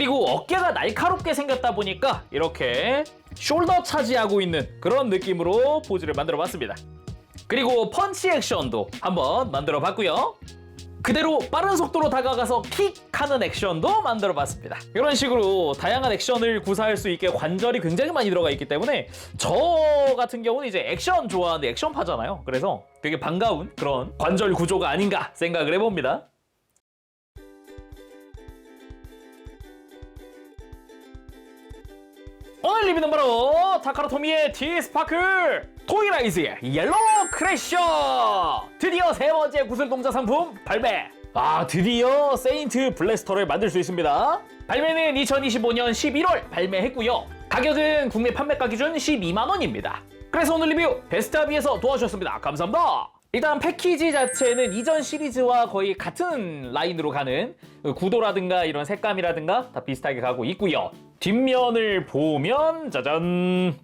그리고 어깨가 날카롭게 생겼다 보니까 이렇게 숄더 차지하고 있는 그런 느낌으로 포즈를 만들어 봤습니다. 그리고 펀치 액션도 한번 만들어 봤고요. 그대로 빠른 속도로 다가가서 킥하는 액션도 만들어 봤습니다. 이런 식으로 다양한 액션을 구사할 수 있게 관절이 굉장히 많이 들어가 있기 때문에 저 같은 경우는 이제 액션 좋아하는데 액션파잖아요. 그래서 되게 반가운 그런 관절 구조가 아닌가 생각을 해봅니다. 오늘 리뷰는 바로 타카라토미의 T-스파클 토이라이즈의 옐로우 크래셔! 드디어 세 번째 구슬 동자 상품 발매! 드디어 세인트 블래스터를 만들 수 있습니다. 발매는 2025년 11월 발매했고요. 가격은 국내 판매가 기준 12만원입니다. 그래서 오늘 리뷰 베스트합의에서 도와주셨습니다. 감사합니다. 일단 패키지 자체는 이전 시리즈와 거의 같은 라인으로 가는 구도라든가 이런 색감이라든가 다 비슷하게 가고 있고요. 뒷면을 보면 짜잔!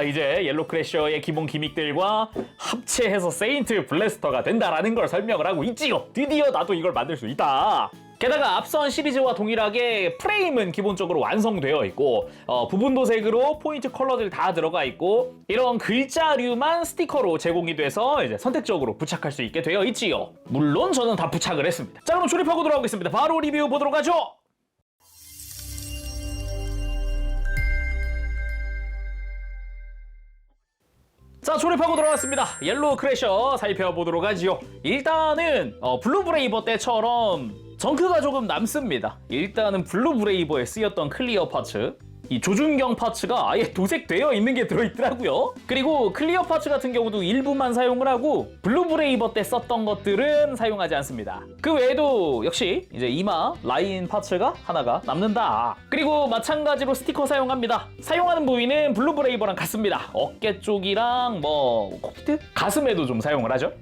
이제 옐로우 크래셔의 기본 기믹들과 합체해서 세인트 블래스터가 된다라는 걸 설명을 하고 있지요. 드디어 나도 이걸 만들 수 있다. 게다가 앞선 시리즈와 동일하게 프레임은 기본적으로 완성되어 있고 부분 도색으로 포인트 컬러들 다 들어가 있고 이런 글자류만 스티커로 제공이 돼서 이제 선택적으로 부착할 수 있게 되어 있지요. 물론 저는 다 부착을 했습니다. 자, 그럼 조립하고 돌아오겠습니다. 바로 리뷰 보도록 하죠. 자, 조립하고 돌아왔습니다. 옐로우 크래셔 살펴보도록 하지요. 일단은 블루 브레이버 때처럼 정크가 조금 남습니다. 일단은 블루 브레이버에 쓰였던 클리어 파츠, 이 조준경 파츠가 아예 도색되어 있는 게 들어있더라고요. 그리고 클리어 파츠 같은 경우도 일부만 사용을 하고 블루 브레이버 때 썼던 것들은 사용하지 않습니다. 그 외에도 역시 이제 이마 라인 파츠가 하나가 남는다. 그리고 마찬가지로 스티커 사용합니다. 사용하는 부위는 블루 브레이버랑 같습니다. 어깨 쪽이랑 코피트? 가슴에도 좀 사용을 하죠.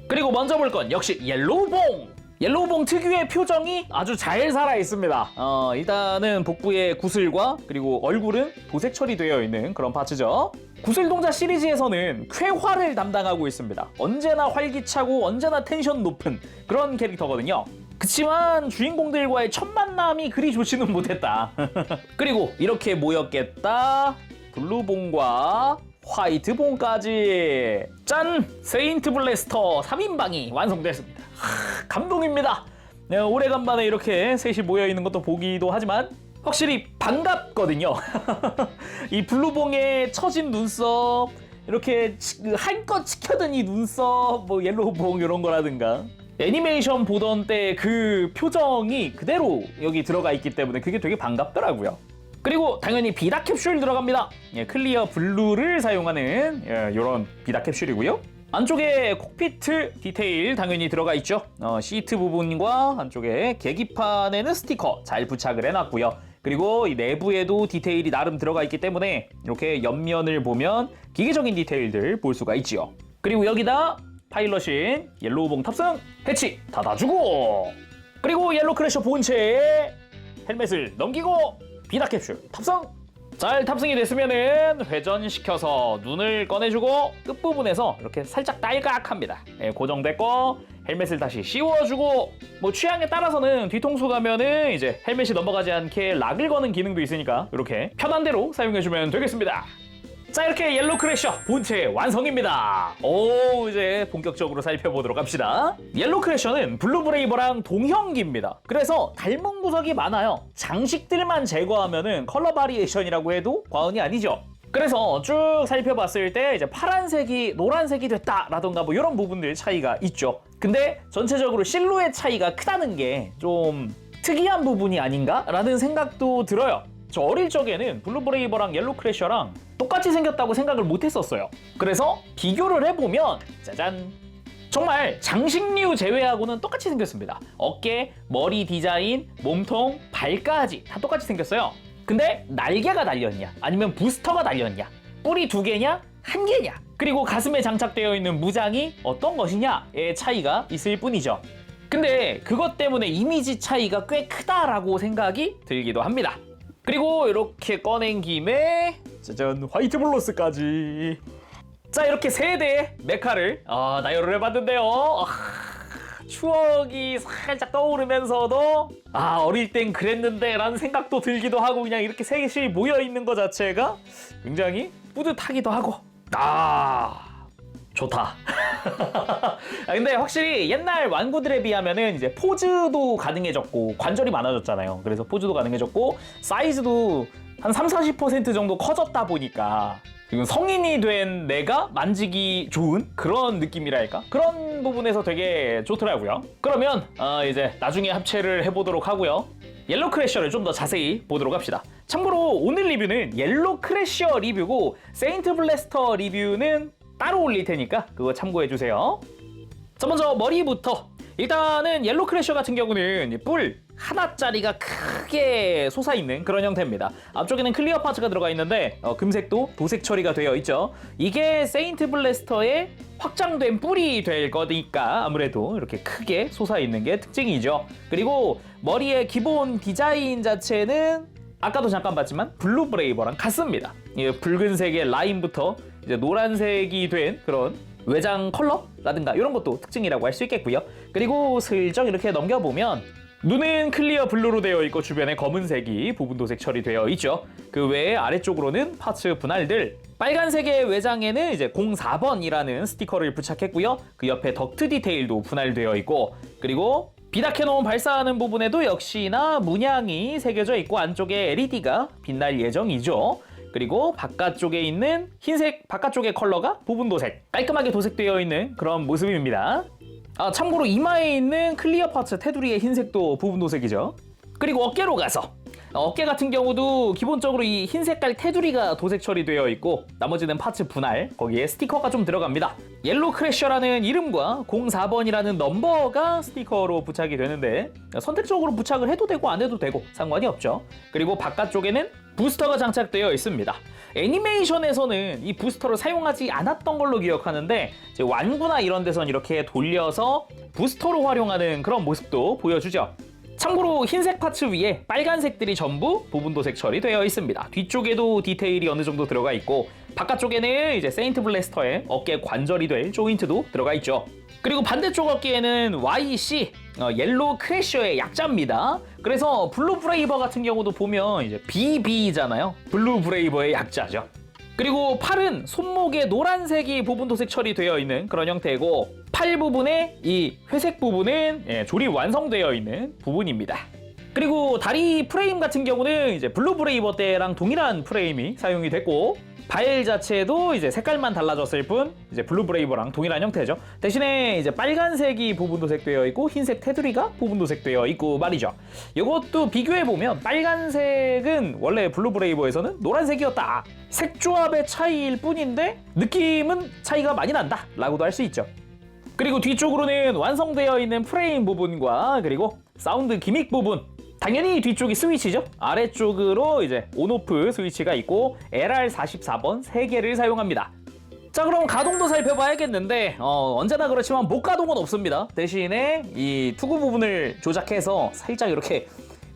그리고 먼저 볼 건 역시 옐로우봉! 옐로우봉 특유의 표정이 아주 잘 살아있습니다. 일단은 복부의 구슬과 그리고 얼굴은 도색 처리되어 있는 그런 파츠죠. 구슬동자 시리즈에서는 쾌활을 담당하고 있습니다. 언제나 활기차고 언제나 텐션 높은 그런 캐릭터거든요. 그치만 주인공들과의 첫 만남이 그리 좋지는 못했다. 그리고 이렇게 모였겠다. 블루봉과 화이트봉까지 짠! 세인트 블래스터 3인방이 완성됐습니다. 감동입니다. 네, 오래간만에 이렇게 셋이 모여있는 것도 보기도 하지만 확실히 반갑거든요. 이 블루봉의 처진 눈썹, 이렇게 한껏 치켜든 이 눈썹, 옐로우봉 이런 거라든가 애니메이션 보던 때 그 표정이 그대로 여기 들어가 있기 때문에 그게 되게 반갑더라고요. 그리고 당연히 비다 캡슐 들어갑니다. 클리어 블루를 사용하는 이런 비다 캡슐이고요. 안쪽에 콕피트 디테일 당연히 들어가 있죠. 시트 부분과 안쪽에 계기판에는 스티커 잘 부착을 해놨고요. 그리고 이 내부에도 디테일이 나름 들어가 있기 때문에 이렇게 옆면을 보면 기계적인 디테일들 볼 수가 있지요. 그리고 여기다 파일럿인 옐로우봉 탑승, 해치 닫아주고, 그리고 옐로우 크래셔 본체에 헬멧을 넘기고 비다 캡슐 탑승! 잘 탑승이 됐으면은 회전시켜서 눈을 꺼내주고 끝부분에서 이렇게 살짝 딸깍합니다. 고정됐고 헬멧을 다시 씌워주고 취향에 따라서는 뒤통수 가면은 이제 헬멧이 넘어가지 않게 락을 거는 기능도 있으니까 이렇게 편한 대로 사용해주면 되겠습니다. 자, 이렇게 옐로우 크래셔 본체 완성입니다. 이제 본격적으로 살펴보도록 합시다. 옐로우 크래셔는 블루 브레이버랑 동형기입니다. 그래서 닮은 구석이 많아요. 장식들만 제거하면은 컬러 바리에이션이라고 해도 과언이 아니죠. 그래서 쭉 살펴봤을 때 이제 파란색이 노란색이 됐다라던가 이런 부분들 차이가 있죠. 근데 전체적으로 실루엣 차이가 크다는 게 좀 특이한 부분이 아닌가라는 생각도 들어요. 저 어릴 적에는 블루 브레이버랑 옐로우 크래셔랑 똑같이 생겼다고 생각을 못 했었어요. 그래서 비교를 해보면 짜잔! 정말 장식류 제외하고는 똑같이 생겼습니다. 어깨, 머리 디자인, 몸통, 발까지 다 똑같이 생겼어요. 근데 날개가 달렸냐? 아니면 부스터가 달렸냐? 뿔이 2개냐? 1개냐? 그리고 가슴에 장착되어 있는 무장이 어떤 것이냐의 차이가 있을 뿐이죠. 근데 그것 때문에 이미지 차이가 꽤 크다라고 생각이 들기도 합니다. 그리고 이렇게 꺼낸 김에 짜잔, 화이트 블러스까지. 자, 이렇게 3대의 메카를 나열을 해봤는데요. 추억이 살짝 떠오르면서도 아 어릴 땐 그랬는데 라는 생각도 들기도 하고 그냥 이렇게 셋이 모여있는 것 자체가 굉장히 뿌듯하기도 하고 좋다. 근데 확실히 옛날 완구들에 비하면은 이제 포즈도 가능해졌고 관절이 많아졌잖아요. 그래서 포즈도 가능해졌고 사이즈도 한 30-40% 정도 커졌다 보니까 지금 성인이 된 내가 만지기 좋은 그런 느낌이랄까? 그런 부분에서 되게 좋더라고요. 그러면 이제 나중에 합체를 해보도록 하고요. 옐로 크래셔를 좀 더 자세히 보도록 합시다. 참고로 오늘 리뷰는 옐로 크래셔 리뷰고 세인트 블래스터 리뷰는 따로 올릴 테니까 그거 참고해주세요. 자, 먼저 머리부터. 일단은 옐로 크래셔 같은 경우는 뿔 하나짜리가 크게 솟아있는 그런 형태입니다. 앞쪽에는 클리어 파츠가 들어가 있는데 금색도 도색 처리가 되어 있죠. 이게 세인트 블래스터의 확장된 뿔이 될 거니까 아무래도 이렇게 크게 솟아있는 게 특징이죠. 그리고 머리의 기본 디자인 자체는 아까도 잠깐 봤지만 블루 브레이버랑 같습니다. 붉은색의 라인부터 이제 노란색이 된 그런 외장 컬러라든가 이런 것도 특징이라고 할 수 있겠고요. 그리고 슬쩍 이렇게 넘겨보면 눈은 클리어 블루로 되어 있고 주변에 검은색이 부분 도색 처리되어 있죠. 그 외에 아래쪽으로는 파츠 분할들, 빨간색의 외장에는 이제 04번이라는 스티커를 부착했고요. 그 옆에 덕트 디테일도 분할되어 있고, 그리고 비닥해놓은 발사하는 부분에도 역시나 문양이 새겨져 있고 안쪽에 LED가 빛날 예정이죠. 그리고 바깥쪽에 있는 흰색 바깥쪽의 컬러가 부분 도색, 깔끔하게 도색되어 있는 그런 모습입니다. 참고로 이마에 있는 클리어 파츠 테두리의 흰색도 부분 도색이죠. 그리고 어깨로 가서 어깨 같은 경우도 기본적으로 이 흰 색깔 테두리가 도색 처리되어 있고 나머지는 파츠 분할, 거기에 스티커가 좀 들어갑니다. 옐로 크래셔라는 이름과 04번이라는 넘버가 스티커로 부착이 되는데 선택적으로 부착을 해도 되고 안 해도 되고 상관이 없죠. 그리고 바깥쪽에는 부스터가 장착되어 있습니다. 애니메이션에서는 이 부스터를 사용하지 않았던 걸로 기억하는데 이제 완구나 이런 데선 이렇게 돌려서 부스터로 활용하는 그런 모습도 보여주죠. 참고로 흰색 파츠 위에 빨간색들이 전부 부분 도색 처리되어 있습니다. 뒤쪽에도 디테일이 어느 정도 들어가 있고 바깥쪽에는 이제 세인트 블래스터의 어깨 관절이 될 조인트도 들어가 있죠. 그리고 반대쪽 어깨에는 YC, 옐로 크래셔의 약자입니다. 그래서 블루 브레이버 같은 경우도 보면 이제 BB잖아요. 블루 브레이버의 약자죠. 그리고 팔은 손목에 노란색이 부분 도색 처리되어 있는 그런 형태고 팔 부분에 이 회색 부분은 조립 완성되어 있는 부분입니다. 그리고 다리 프레임 같은 경우는 이제 블루 브레이버 때랑 동일한 프레임이 사용이 됐고 발 자체도 이제 색깔만 달라졌을 뿐 이제 블루 브레이버랑 동일한 형태죠. 대신에 이제 빨간색이 부분 도색되어 있고 흰색 테두리가 부분 도색되어 있고 말이죠. 이것도 비교해 보면 빨간색은 원래 블루 브레이버에서는 노란색이었다. 색 조합의 차이일 뿐인데 느낌은 차이가 많이 난다 라고도 할 수 있죠. 그리고 뒤쪽으로는 완성되어 있는 프레임 부분과 그리고 사운드 기믹 부분, 당연히 뒤쪽이 스위치죠. 아래쪽으로 이제 온오프 스위치가 있고 LR44번 3개를 사용합니다. 자, 그럼 가동도 살펴봐야겠는데 언제나 그렇지만 목 가동은 없습니다. 대신에 이 투구 부분을 조작해서 살짝 이렇게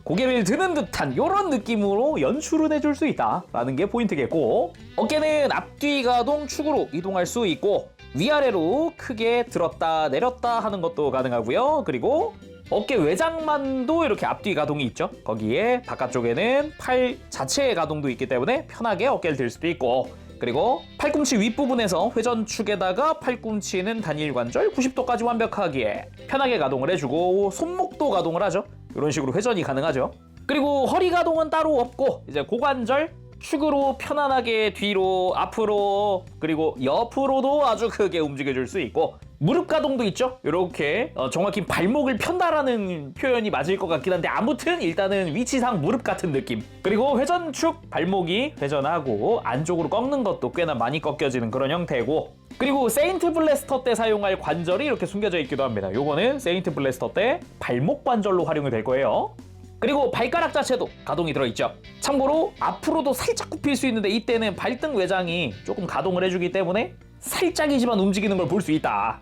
고개를 드는 듯한 이런 느낌으로 연출은 해줄 수 있다라는 게 포인트겠고, 어깨는 앞뒤 가동 축으로 이동할 수 있고 위아래로 크게 들었다 내렸다 하는 것도 가능하고요. 그리고 어깨 외장만도 이렇게 앞뒤 가동이 있죠. 거기에 바깥쪽에는 팔 자체의 가동도 있기 때문에 편하게 어깨를 들 수도 있고, 그리고 팔꿈치 윗부분에서 회전축에다가 팔꿈치는 단일 관절 90도까지 완벽하게 편하게 가동을 해주고 손목도 가동을 하죠. 이런 식으로 회전이 가능하죠. 그리고 허리 가동은 따로 없고 이제 고관절 축으로 편안하게 뒤로 앞으로 그리고 옆으로도 아주 크게 움직여줄 수 있고, 무릎 가동도 있죠. 이렇게 정확히 발목을 편다라는 표현이 맞을 것 같긴 한데 아무튼 일단은 위치상 무릎 같은 느낌. 그리고 회전축 발목이 회전하고 안쪽으로 꺾는 것도 꽤나 많이 꺾여지는 그런 형태고, 그리고 세인트 블래스터 때 사용할 관절이 이렇게 숨겨져 있기도 합니다. 요거는 세인트 블래스터 때 발목 관절로 활용이 될 거예요. 그리고 발가락 자체도 가동이 들어있죠. 참고로 앞으로도 살짝 굽힐 수 있는데 이때는 발등 외장이 조금 가동을 해주기 때문에 살짝이지만 움직이는 걸 볼 수 있다.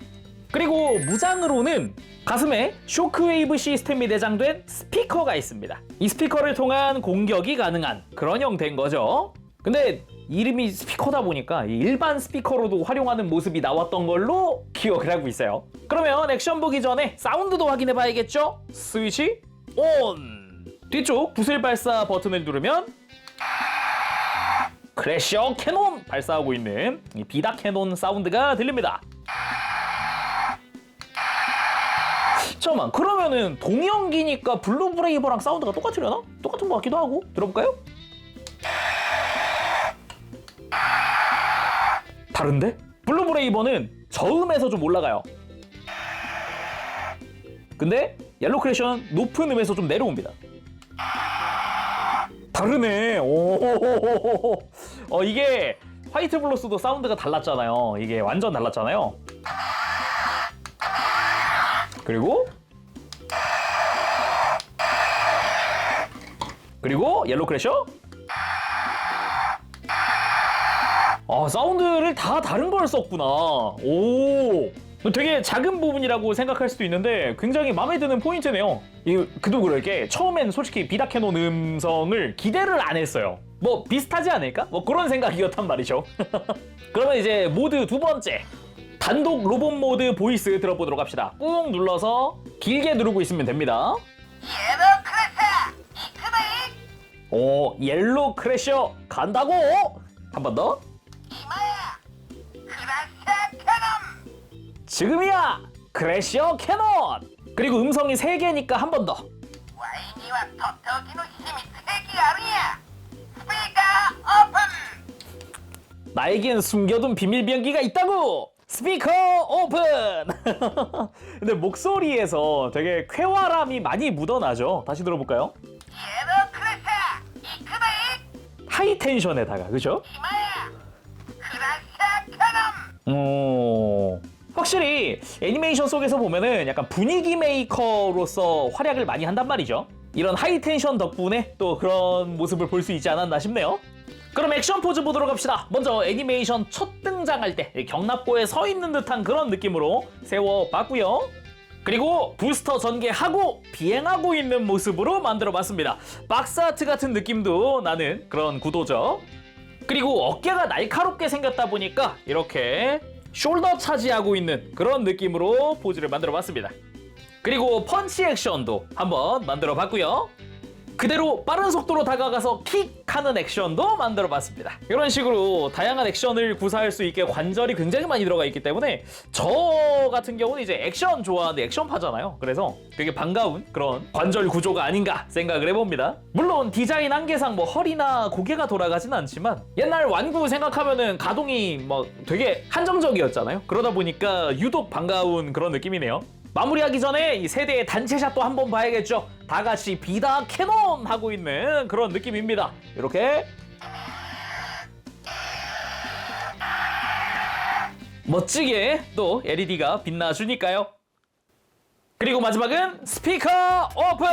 그리고 무장으로는 가슴에 쇼크웨이브 시스템이 내장된 스피커가 있습니다. 이 스피커를 통한 공격이 가능한 그런 형태인 거죠. 근데 이름이 스피커다 보니까 일반 스피커로도 활용하는 모습이 나왔던 걸로 기억을 하고 있어요. 그러면 액션 보기 전에 사운드도 확인해 봐야겠죠? 스위치 온! 뒤쪽 구슬 발사 버튼을 누르면 크래셔 캐논 발사하고 있는 이 비다 캐논 사운드가 들립니다. 잠깐만, 그러면은 동영기니까 블루 브레이버랑 사운드가 똑같으려나? 똑같은 것 같기도 하고. 들어볼까요? 다른데? 블루 브레이버는 저음에서 좀 올라가요. 근데 옐로우 크래셔는 높은 음에서 좀 내려옵니다. 다르네. 오. 이게 화이트 블러스도 사운드가 달랐잖아요. 이게 완전 달랐잖아요. 그리고 옐로우 크래셔. 사운드를 다 다른 걸 썼구나. 오. 되게 작은 부분이라고 생각할 수도 있는데 굉장히 마음에 드는 포인트네요. 그도 그럴 게 처음엔 솔직히 비다 캐논 음성을 기대를 안 했어요. 뭐 비슷하지 않을까? 뭐 그런 생각이었단 말이죠. 그러면 이제 모드 두 번째. 단독 로봇 모드 보이스 들어보도록 합시다. 꾹 눌러서 길게 누르고 있으면 됩니다. 옐로우 크래셔 간다고! 한 번 더. 지금이야! 크래셔 캐논! 그리고 음성이 3개니까 한 번 더. 나에겐 숨겨둔 비밀 비행기가 있다고! 스피커 오픈! 근데 목소리에서 되게 쾌활함이 많이 묻어나죠? 다시 들어볼까요? 하이 텐션에다가, 그죠? 확실히 애니메이션 속에서 보면은 약간 분위기 메이커로서 활약을 많이 한단 말이죠. 이런 하이 텐션 덕분에 또 그런 모습을 볼 수 있지 않았나 싶네요. 그럼 액션 포즈 보도록 합시다. 먼저 애니메이션 첫 등장할 때 경납고에 서 있는 듯한 그런 느낌으로 세워봤고요. 그리고 부스터 전개하고 비행하고 있는 모습으로 만들어봤습니다. 박스아트 같은 느낌도 나는 그런 구도죠. 그리고 어깨가 날카롭게 생겼다 보니까 이렇게 숄더 차지하고 있는 그런 느낌으로 포즈를 만들어봤습니다. 그리고 펀치 액션도 한번 만들어봤고요. 그대로 빠른 속도로 다가가서 킥하는 액션도 만들어봤습니다. 이런 식으로 다양한 액션을 구사할 수 있게 관절이 굉장히 많이 들어가 있기 때문에 저 같은 경우는 이제 액션 좋아하는데 액션파잖아요. 그래서 되게 반가운 그런 관절 구조가 아닌가 생각을 해봅니다. 물론 디자인 한계상 뭐 허리나 고개가 돌아가진 않지만 옛날 완구 생각하면은 가동이 뭐 되게 한정적이었잖아요. 그러다 보니까 유독 반가운 그런 느낌이네요. 마무리하기 전에 이 세대의 단체샷도 한번 봐야겠죠. 다 같이 비다 캐논 하고 있는 그런 느낌입니다. 이렇게 멋지게 또 LED가 빛나주니까요. 그리고 마지막은 스피커 오픈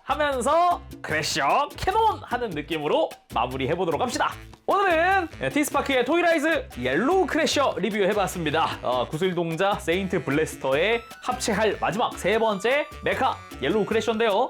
하면서 크래셔 캐논 하는 느낌으로 마무리해보도록 합시다. 오늘은 티스파크의 토이라이즈 옐로우 크래셔 리뷰해봤습니다. 구슬동자 세인트 블래스터에 합체할 마지막 세 번째 메카 옐로우 크래셔인데요.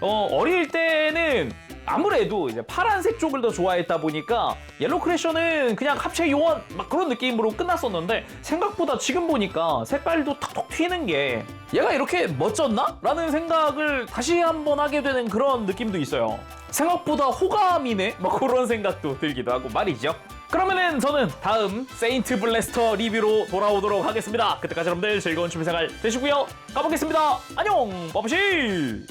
어릴 때는 아무래도 이제 파란색 쪽을 더 좋아했다 보니까 옐로우 크래셔는 그냥 합체 요원 막 그런 느낌으로 끝났었는데 생각보다 지금 보니까 색깔도 톡톡 튀는 게 얘가 이렇게 멋졌나? 라는 생각을 다시 한번 하게 되는 그런 느낌도 있어요. 생각보다 호감이네? 막 그런 생각도 들기도 하고 말이죠. 그러면은 저는 다음 세인트 블래스터 리뷰로 돌아오도록 하겠습니다. 그때까지 여러분들 즐거운 취미생활 되시고요. 가보겠습니다. 안녕! 빠브실!